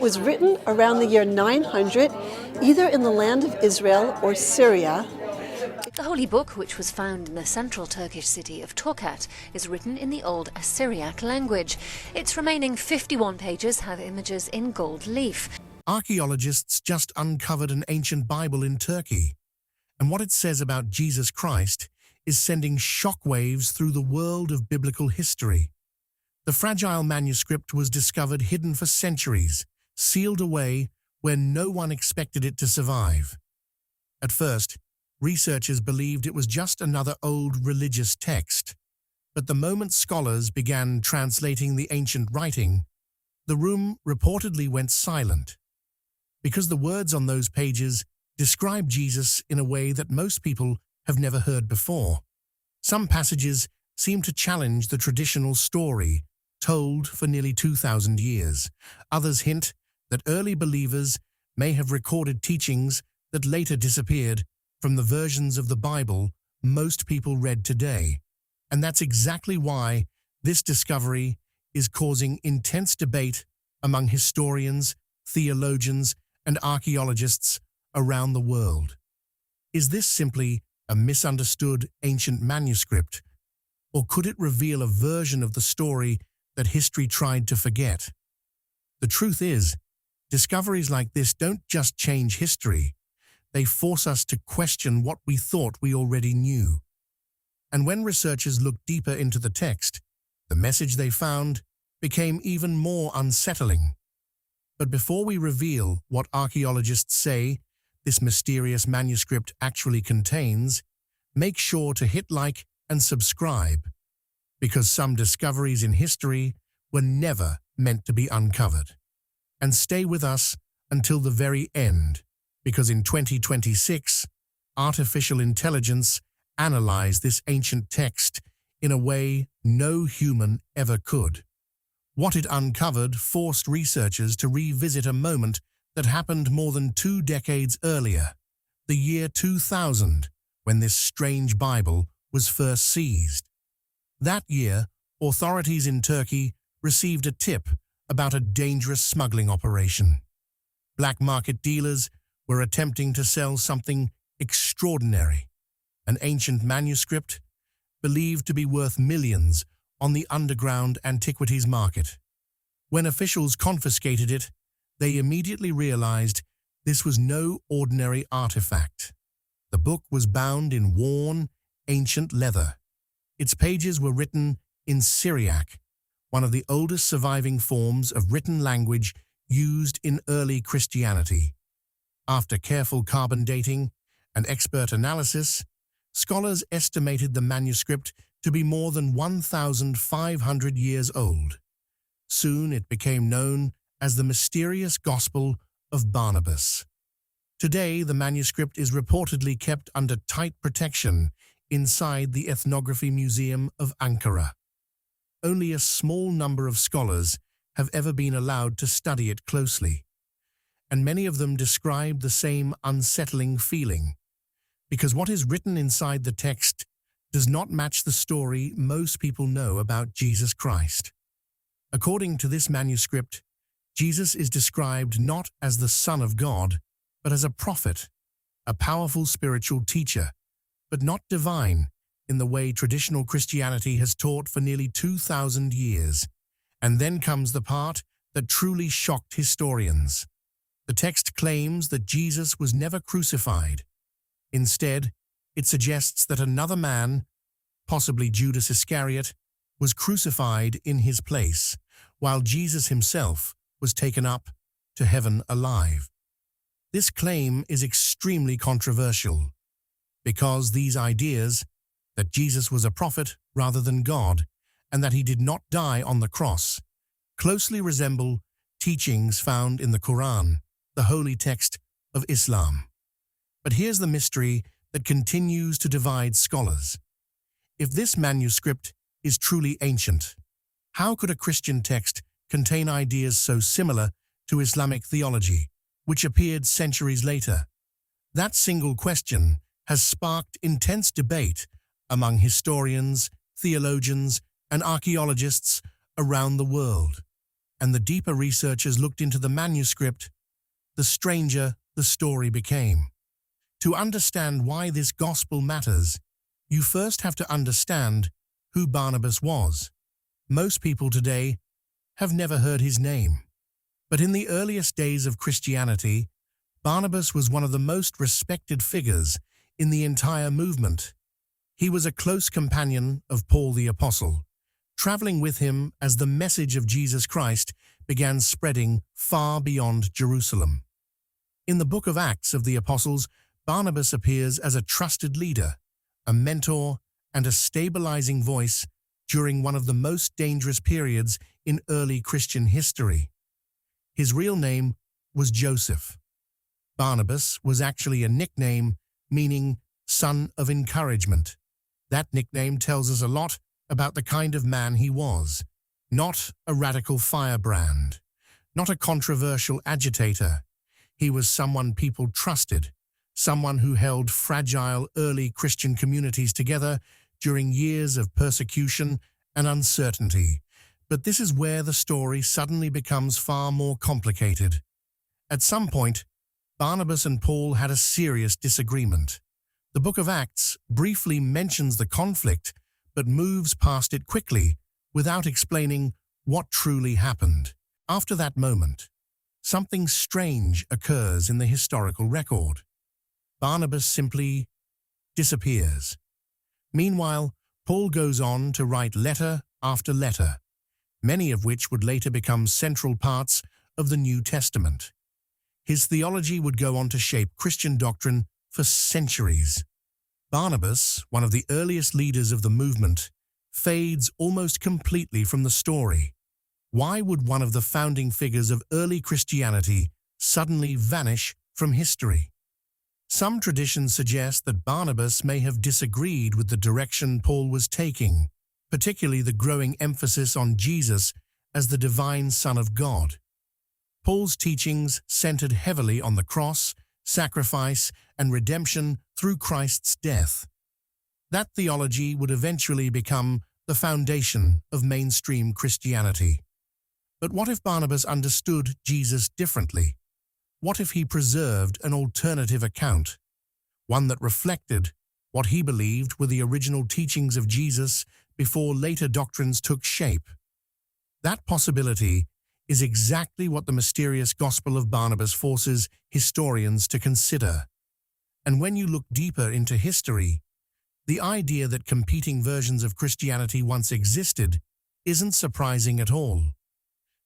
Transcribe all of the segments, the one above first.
was written around the year 900, either in the land of Israel or Syria. The Holy Book, which was found in the central Turkish city of Tokat, is written in the Old Assyriac language. Its remaining 51 pages have images in gold leaf. Archaeologists just uncovered an ancient Bible in Turkey, and what it says about Jesus Christ is sending shockwaves through the world of biblical history. The fragile manuscript was discovered hidden for centuries, sealed away where no one expected it to survive. At first, researchers believed it was just another old religious text, but the moment scholars began translating the ancient writing, the room reportedly went silent, because the words on those pages describe Jesus in a way that most people have never heard before. Some passages seem to challenge the traditional story told for nearly 2,000 years. Others hint that early believers may have recorded teachings that later disappeared from the versions of the Bible most people read today. And that's exactly why this discovery is causing intense debate among historians, theologians, and archaeologists around the world. Is this simply a misunderstood ancient manuscript, or could it reveal a version of the story that history tried to forget? The truth is, discoveries like this don't just change history, they force us to question what we thought we already knew. And when researchers looked deeper into the text, the message they found became even more unsettling. But before we reveal what archaeologists say this mysterious manuscript actually contains, make sure to hit like and subscribe, because some discoveries in history were never meant to be uncovered. And stay with us until the very end, because in 2026, artificial intelligence analyzed this ancient text in a way no human ever could. What it uncovered forced researchers to revisit a moment that happened more than 2 decades earlier, the year 2000, when this strange Bible was first seized. That year, authorities in Turkey received a tip about a dangerous smuggling operation. Black market dealers were attempting to sell something extraordinary, an ancient manuscript believed to be worth millions on the underground antiquities market. When officials confiscated it, they immediately realized this was no ordinary artifact. The book was bound in worn, ancient leather. Its pages were written in Syriac, one of the oldest surviving forms of written language used in early Christianity. After careful carbon dating and expert analysis, scholars estimated the manuscript to be more than 1,500 years old. Soon it became known as the mysterious Gospel of Barnabas. Today, the manuscript is reportedly kept under tight protection inside the Ethnography Museum of Ankara. Only a small number of scholars have ever been allowed to study it closely, and many of them describe the same unsettling feeling, because what is written inside the text does not match the story most people know about Jesus Christ. According to this manuscript, Jesus is described not as the Son of God, but as a prophet, a powerful spiritual teacher, but not divine in the way traditional Christianity has taught for nearly 2,000 years. And then comes the part that truly shocked historians. The text claims that Jesus was never crucified. Instead, it suggests that another man, possibly Judas Iscariot, was crucified in his place, while Jesus himself was taken up to heaven alive. This claim is extremely controversial, because these ideas, that Jesus was a prophet rather than God, and that he did not die on the cross, closely resemble teachings found in the Quran, the holy text of Islam. But here's the mystery that continues to divide scholars. If this manuscript is truly ancient, how could a Christian text contain ideas so similar to Islamic theology, which appeared centuries later? That single question has sparked intense debate among historians, theologians, and archaeologists around the world. and the deeper researchers looked into the manuscript, the stranger the story became. To understand why this gospel matters, you first have to understand who Barnabas was. Most people today have never heard his name. But in the earliest days of Christianity, Barnabas was one of the most respected figures in the entire movement. He was a close companion of Paul the Apostle, traveling with him as the message of Jesus Christ began spreading far beyond Jerusalem. In the book of Acts of the Apostles, Barnabas appears as a trusted leader, a mentor, and a stabilizing voice during one of the most dangerous periods in early Christian history. His real name was Joseph. Barnabas was actually a nickname meaning son of encouragement. That nickname tells us a lot about the kind of man he was. Not a radical firebrand, not a controversial agitator. He was someone people trusted, someone who held fragile early Christian communities together during years of persecution and uncertainty. But this is where the story suddenly becomes far more complicated. At some point, Barnabas and Paul had a serious disagreement. The book of Acts briefly mentions the conflict, but moves past it quickly without explaining what truly happened. After that moment, something strange occurs in the historical record. Barnabas simply disappears. Meanwhile, Paul goes on to write letter after letter, many of which would later become central parts of the New Testament. His theology would go on to shape Christian doctrine for centuries. Barnabas, one of the earliest leaders of the movement, fades almost completely from the story. Why would one of the founding figures of early Christianity suddenly vanish from history? Some traditions suggest that Barnabas may have disagreed with the direction Paul was taking, particularly the growing emphasis on Jesus as the divine Son of God. Paul's teachings centered heavily on the cross, sacrifice, and redemption through Christ's death. That theology would eventually become the foundation of mainstream Christianity. But what if Barnabas understood Jesus differently? What if he preserved an alternative account, one that reflected what he believed were the original teachings of Jesus before later doctrines took shape? That possibility is exactly what the mysterious Gospel of Barnabas forces historians to consider. And when you look deeper into history, the idea that competing versions of Christianity once existed isn't surprising at all,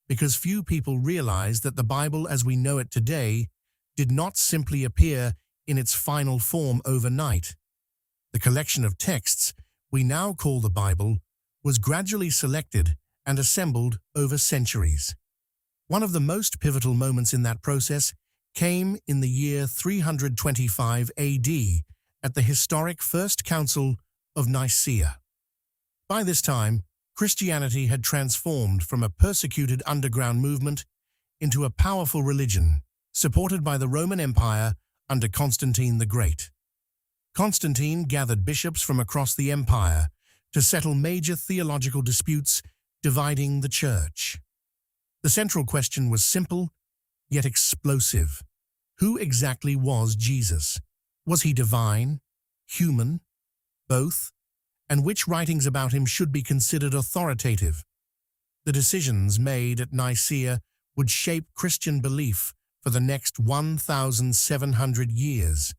because few people realize that the Bible as we know it today did not simply appear in its final form overnight. The collection of texts we now call the Bible was gradually selected and assembled over centuries. One of the most pivotal moments in that process came in the year 325 AD at the historic First Council of Nicaea. By this time, Christianity had transformed from a persecuted underground movement into a powerful religion, supported by the Roman Empire under Constantine the Great. Constantine gathered bishops from across the empire to settle major theological disputes dividing the church. The central question was simple, yet explosive. Who exactly was Jesus? Was he divine, human, both? And which writings about him should be considered authoritative? The decisions made at Nicaea would shape Christian belief for the next 1,700 years.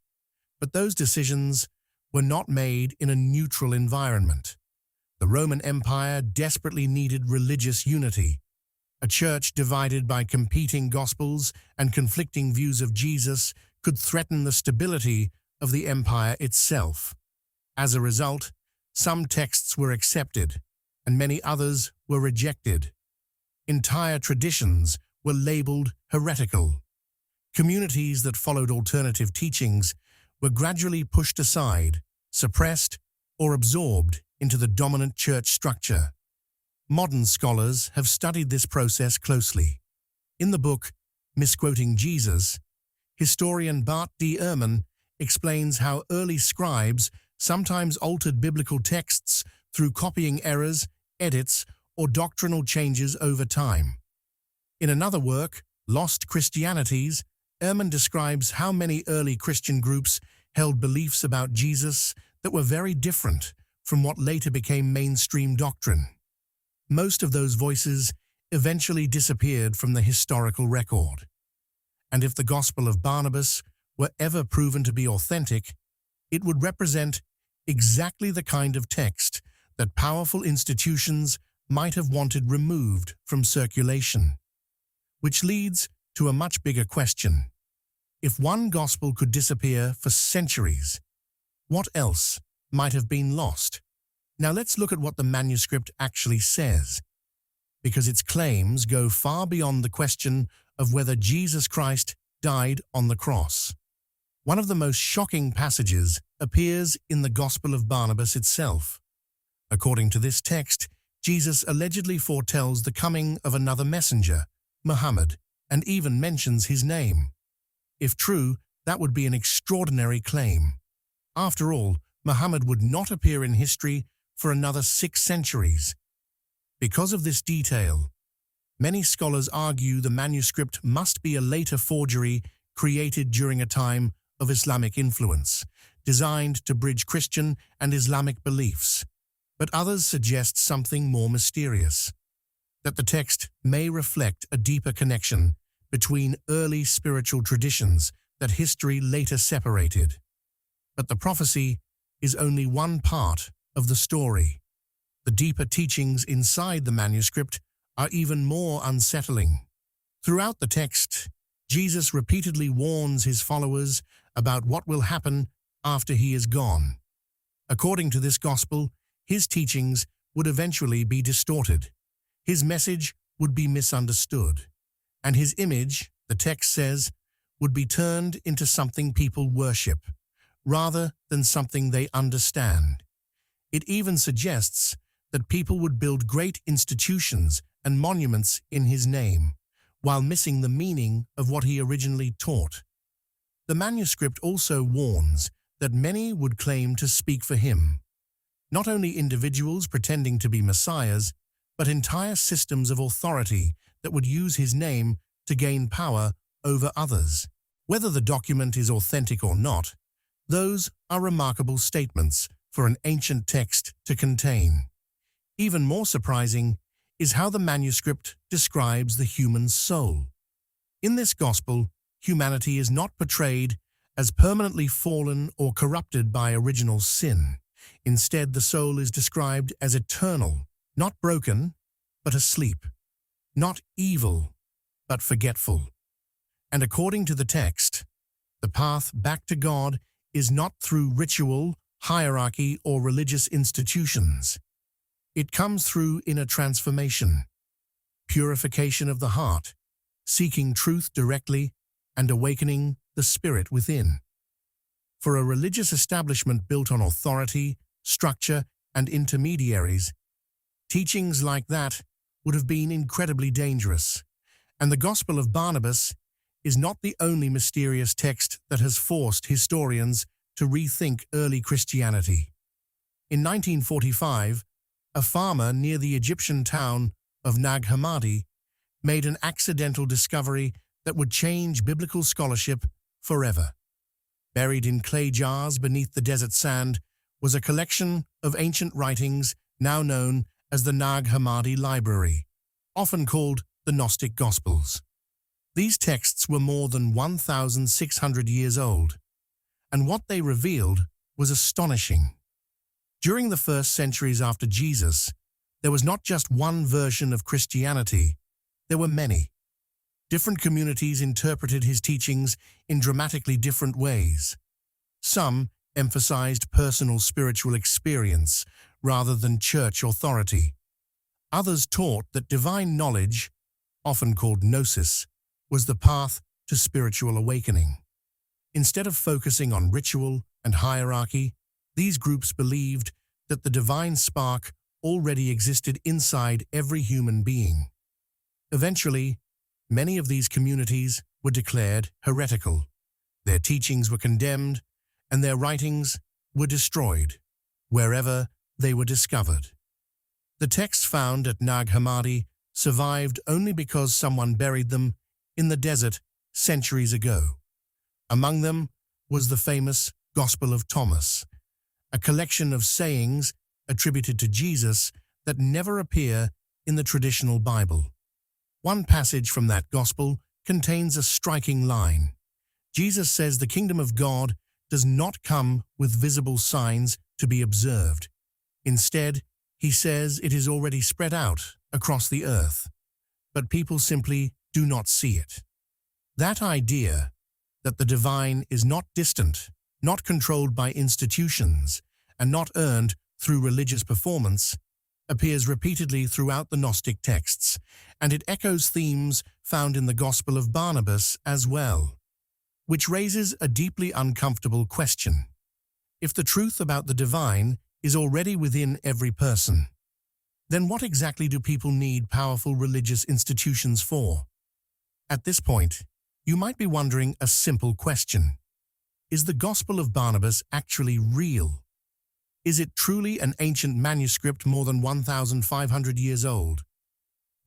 But those decisions were not made in a neutral environment. The Roman Empire desperately needed religious unity. A church divided by competing gospels and conflicting views of Jesus could threaten the stability of the empire itself. As a result, some texts were accepted, and many others were rejected. Entire traditions were labeled heretical. Communities that followed alternative teachings were gradually pushed aside, suppressed, or absorbed into the dominant church structure. Modern scholars have studied this process closely. In the book, Misquoting Jesus, historian Bart D. Ehrman explains how early scribes sometimes altered biblical texts through copying errors, edits, or doctrinal changes over time. In another work, Lost Christianities, Ehrman describes how many early Christian groups held beliefs about Jesus that were very different from what later became mainstream doctrine. Most of those voices eventually disappeared from the historical record. And if the Gospel of Barnabas were ever proven to be authentic, it would represent exactly the kind of text that powerful institutions might have wanted removed from circulation. Which leads to a much bigger question. If one gospel could disappear for centuries, what else might have been lost? Now let's look at what the manuscript actually says, because its claims go far beyond the question of whether Jesus Christ died on the cross. One of the most shocking passages appears in the Gospel of Barnabas itself. According to this text, Jesus allegedly foretells the coming of another messenger, Muhammad, and even mentions his name. If true, that would be an extraordinary claim. After all, Muhammad would not appear in history for another 6 centuries. Because of this detail, many scholars argue the manuscript must be a later forgery created during a time of Islamic influence, designed to bridge Christian and Islamic beliefs. But others suggest something more mysterious, that the text may reflect a deeper connection between early spiritual traditions that history later separated. But the prophecy is only one part of the story. The deeper teachings inside the manuscript are even more unsettling. Throughout the text, Jesus repeatedly warns his followers about what will happen after he is gone. According to this gospel, his teachings would eventually be distorted. His message would be misunderstood, and his image, the text says, would be turned into something people worship, rather than something they understand. It even suggests that people would build great institutions and monuments in his name, while missing the meaning of what he originally taught. The manuscript also warns that many would claim to speak for him, not only individuals pretending to be messiahs, but entire systems of authority that would use his name to gain power over others. Whether the document is authentic or not, those are remarkable statements for an ancient text to contain. Even more surprising is how the manuscript describes the human soul. In this gospel, humanity is not portrayed as permanently fallen or corrupted by original sin. Instead, the soul is described as eternal, not broken, but asleep, not evil, but forgetful. And according to the text, the path back to God is not through ritual, hierarchy, or religious institutions. It comes through inner transformation, purification of the heart, seeking truth directly, and awakening the spirit within. For a religious establishment built on authority, structure, and intermediaries, teachings like that would have been incredibly dangerous. And the Gospel of Barnabas is not the only mysterious text that has forced historians to rethink early Christianity. In 1945, a farmer near the Egyptian town of Nag Hammadi made an accidental discovery that would change biblical scholarship forever. Buried in clay jars beneath the desert sand was a collection of ancient writings now known as the Nag Hammadi Library, often called the Gnostic Gospels. These texts were more than 1,600 years old, and what they revealed was astonishing. During the first centuries after Jesus, there was not just one version of Christianity, there were many. Different communities interpreted his teachings in dramatically different ways. Some emphasized personal spiritual experience rather than church authority. Others taught that divine knowledge, often called gnosis, was the path to spiritual awakening. Instead of focusing on ritual and hierarchy, these groups believed that the divine spark already existed inside every human being. Eventually, many of these communities were declared heretical. Their teachings were condemned, and their writings were destroyed wherever they were discovered. The texts found at Nag Hammadi survived only because someone buried them in the desert centuries ago. Among them was the famous Gospel of Thomas, a collection of sayings attributed to Jesus that never appear in the traditional Bible. One passage from that Gospel contains a striking line. Jesus says the kingdom of God does not come with visible signs to be observed. Instead, he says it is already spread out across the earth, but people simply do not see it. That idea that the divine is not distant, not controlled by institutions, and not earned through religious performance appears repeatedly throughout the Gnostic texts, and it echoes themes found in the Gospel of Barnabas as well, which raises a deeply uncomfortable question. If the truth about the divine is already within every person, then what exactly do people need powerful religious institutions for? At this point, you might be wondering a simple question. Is the Gospel of Barnabas actually real? Is it truly an ancient manuscript more than 1,500 years old?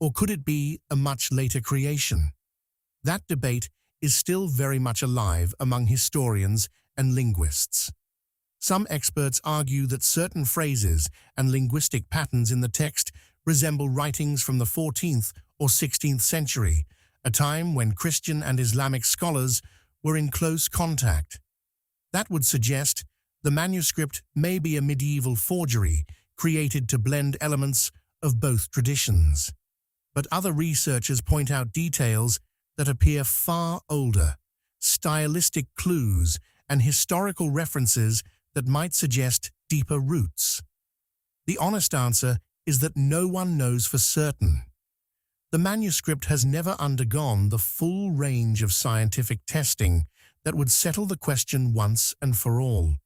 Or could it be a much later creation? That debate is still very much alive among historians and linguists. Some experts argue that certain phrases and linguistic patterns in the text resemble writings from the 14th or 16th century, a time when Christian and Islamic scholars were in close contact. That would suggest the manuscript may be a medieval forgery created to blend elements of both traditions. But other researchers point out details that appear far older, stylistic clues, and historical references that might suggest deeper roots. The honest answer is that no one knows for certain. The manuscript has never undergone the full range of scientific testing that would settle the question once and for all.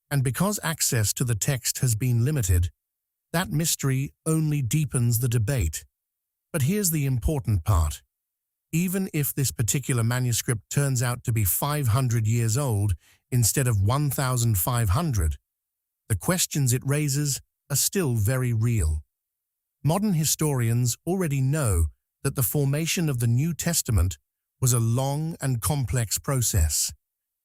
And because access to the text has been limited, that mystery only deepens the debate. But here's the important part. Even if this particular manuscript turns out to be 500 years old instead of 1,500, the questions it raises are still very real. Modern historians already know that the formation of the New Testament was a long and complex process.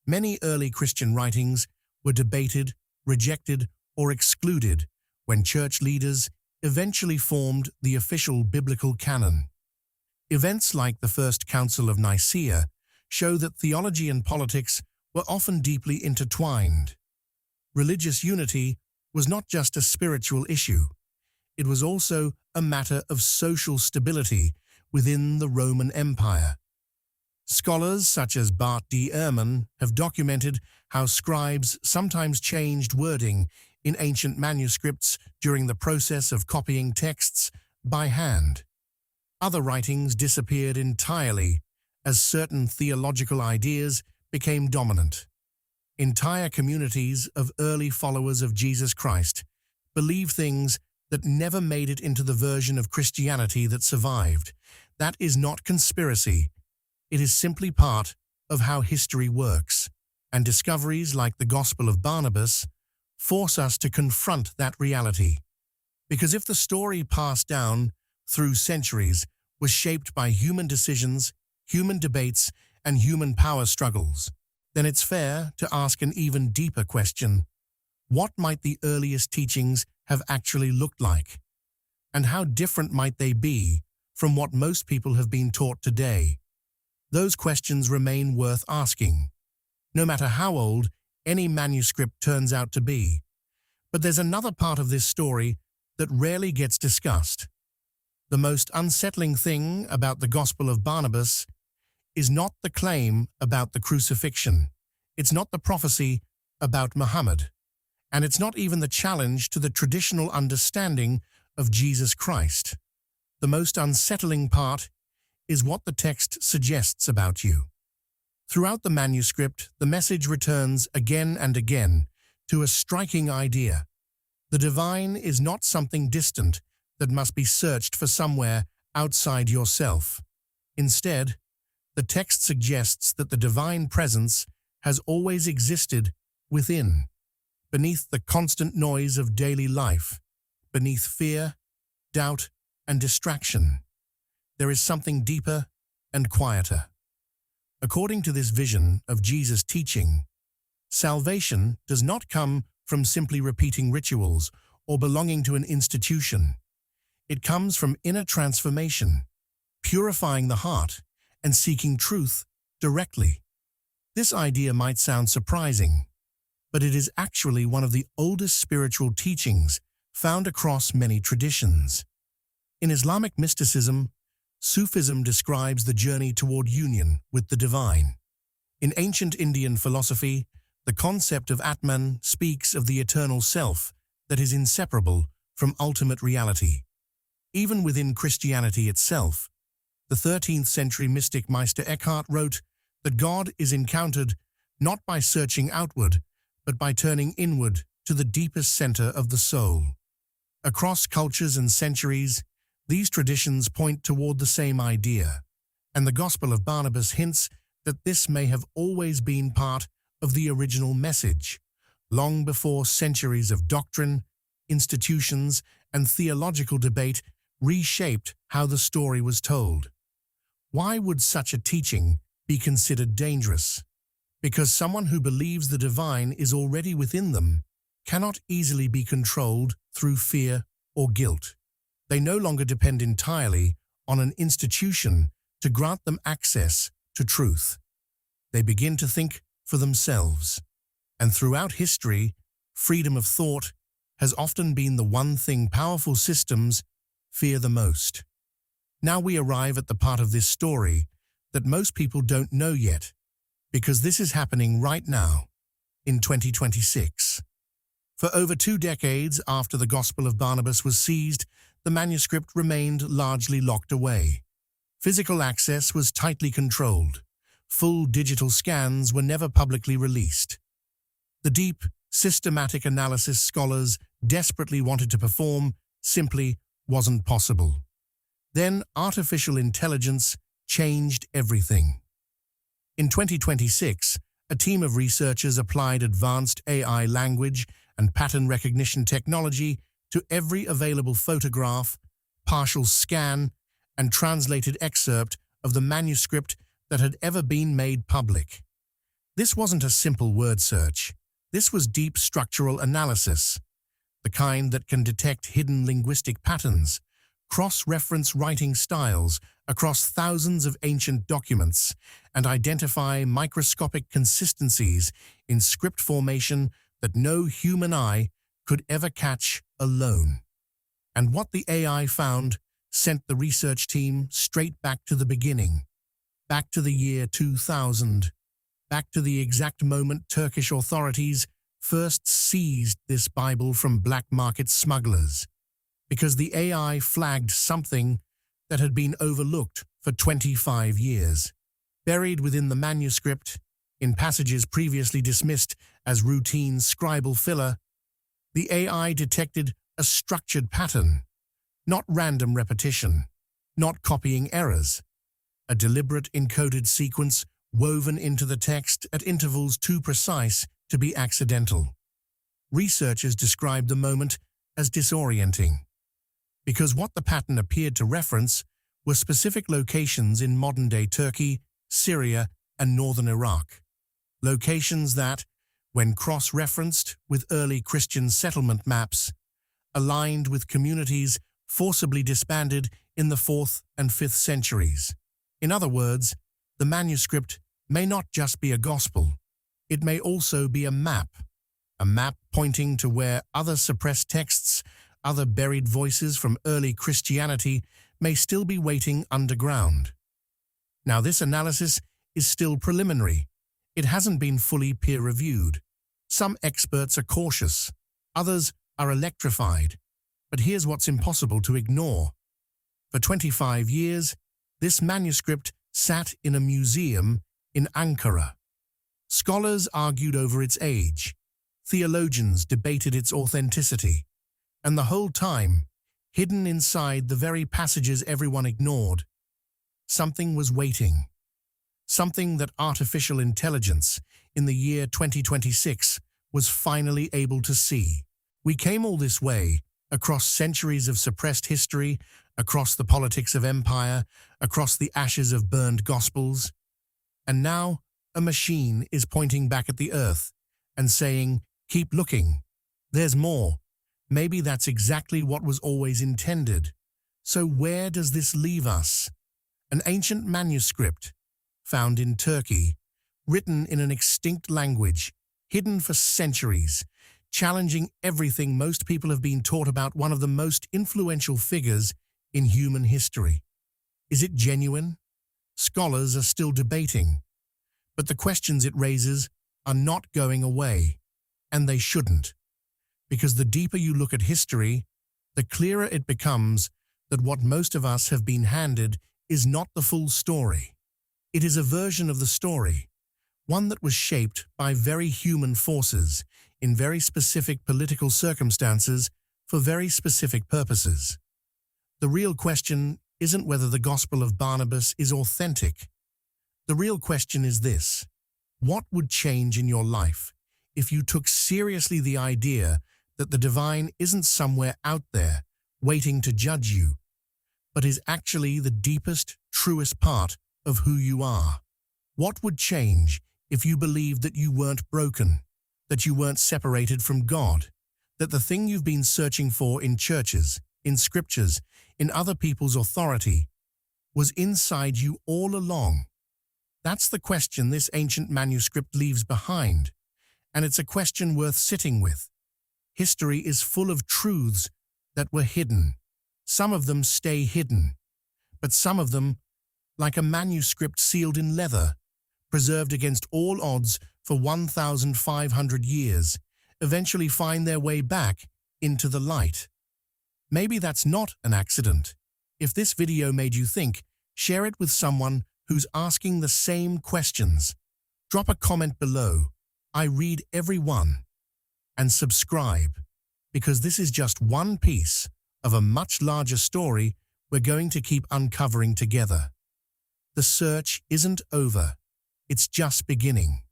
Many early Christian writings were debated, rejected, or excluded when church leaders eventually formed the official biblical canon. Events like the First Council of Nicaea show that theology and politics were often deeply intertwined. Religious unity was not just a spiritual issue, it was also a matter of social stability within the Roman Empire. Scholars such as Bart D. Ehrman have documented how scribes sometimes changed wording in ancient manuscripts during the process of copying texts by hand. Other writings disappeared entirely as certain theological ideas became dominant. Entire communities of early followers of Jesus Christ believed things that never made it into the version of Christianity that survived. That is not conspiracy. It is simply part of how history works, and discoveries like the Gospel of Barnabas force us to confront that reality. Because if the story passed down through centuries was shaped by human decisions, human debates, and human power struggles, then it's fair to ask an even deeper question. What might the earliest teachings have actually looked like? And how different might they be from what most people have been taught today? Those questions remain worth asking, no matter how old any manuscript turns out to be. But there's another part of this story that rarely gets discussed. The most unsettling thing about the Gospel of Barnabas is not the claim about the crucifixion. It's not the prophecy about Muhammad. And it's not even the challenge to the traditional understanding of Jesus Christ. The most unsettling part is what the text suggests about you. Throughout the manuscript, the message returns again and again to a striking idea. The divine is not something distant that must be searched for somewhere outside yourself. Instead, the text suggests that the divine presence has always existed within, beneath the constant noise of daily life, beneath fear, doubt, and distraction. there is something deeper and quieter. According to this vision of Jesus' teaching, salvation does not come from simply repeating rituals or belonging to an institution. It comes from inner transformation, purifying the heart and seeking truth directly. This idea might sound surprising, but it is actually one of the oldest spiritual teachings found across many traditions. In Islamic mysticism, Sufism describes the journey toward union with the divine. In ancient Indian philosophy, the concept of Atman speaks of the eternal self that is inseparable from ultimate reality. Even within Christianity itself, the 13th century mystic Meister Eckhart wrote that God is encountered not by searching outward, but by turning inward to the deepest center of the soul. Across cultures and centuries, these traditions point toward the same idea, and the Gospel of Barnabas hints that this may have always been part of the original message, long before centuries of doctrine, institutions, and theological debate reshaped how the story was told. Why would such a teaching be considered dangerous? Because someone who believes the divine is already within them cannot easily be controlled through fear or guilt. They no longer depend entirely on an institution to grant them access to truth. They begin to think for themselves. And throughout history, freedom of thought has often been the one thing powerful systems fear the most. Now we arrive at the part of this story that most people don't know yet, because this is happening right now, in 2026. For over 2 decades after the Gospel of Barnabas was seized, the manuscript remained largely locked away. Physical access was tightly controlled. Full digital scans were never publicly released. The deep, systematic analysis scholars desperately wanted to perform simply wasn't possible. Then artificial intelligence changed everything. In 2026, a team of researchers applied advanced AI language and pattern recognition technology to every available photograph, partial scan, and translated excerpt of the manuscript that had ever been made public. This wasn't a simple word search. This was deep structural analysis, the kind that can detect hidden linguistic patterns, cross-reference writing styles across thousands of ancient documents, and identify microscopic consistencies in script formation that no human eye could ever catch alone. And what the AI found sent the research team straight back to the beginning, back to the year 2000, back to the exact moment Turkish authorities first seized this Bible from black market smugglers, because the AI flagged something that had been overlooked for 25 years. Buried within the manuscript, in passages previously dismissed as routine scribal filler, the AI detected a structured pattern, not random repetition, not copying errors, a deliberate encoded sequence woven into the text at intervals too precise to be accidental. Researchers described the moment as disorienting, because what the pattern appeared to reference were specific locations in modern-day Turkey, Syria, and northern Iraq. Locations that, when cross-referenced with early Christian settlement maps, aligned with communities forcibly disbanded in the 4th and 5th centuries. In other words, the manuscript may not just be a gospel, it may also be a map pointing to where other suppressed texts, other buried voices from early Christianity may still be waiting underground. Now, this analysis is still preliminary. It hasn't been fully peer-reviewed. Some experts are cautious, others are electrified. But here's what's impossible to ignore. For 25 years, this manuscript sat in a museum in Ankara. Scholars argued over its age. Theologians debated its authenticity. And the whole time, hidden inside the very passages everyone ignored, something was waiting. Something that artificial intelligence in the year 2026 was finally able to see. We came all this way, across centuries of suppressed history, across the politics of empire, across the ashes of burned gospels. And now a machine is pointing back at the earth and saying, "Keep looking. There's more." Maybe that's exactly what was always intended. So where does this leave us? An ancient manuscript found in Turkey, written in an extinct language, hidden for centuries, challenging everything most people have been taught about one of the most influential figures in human history. Is it genuine? Scholars are still debating, but the questions it raises are not going away, and they shouldn't. Because the deeper you look at history, the clearer it becomes that what most of us have been handed is not the full story. It is a version of the story, one that was shaped by very human forces in very specific political circumstances for very specific purposes. The real question isn't whether the Gospel of Barnabas is authentic. The real question is this: what would change in your life if you took seriously the idea that the divine isn't somewhere out there waiting to judge you, but is actually the deepest, truest part of who you are? What would change if you believed that you weren't broken, that you weren't separated from God, that the thing you've been searching for in churches, in scriptures, in other people's authority, was inside you all along? That's the question this ancient manuscript leaves behind, and it's a question worth sitting with. History is full of truths that were hidden. Some of them stay hidden, but some of them, like a manuscript sealed in leather, preserved against all odds for 1,500 years, eventually find their way back into the light. Maybe that's not an accident. If this video made you think, share it with someone who's asking the same questions. Drop a comment below. I read every one. And subscribe, because this is just one piece of a much larger story we're going to keep uncovering together. The search isn't over. It's just beginning.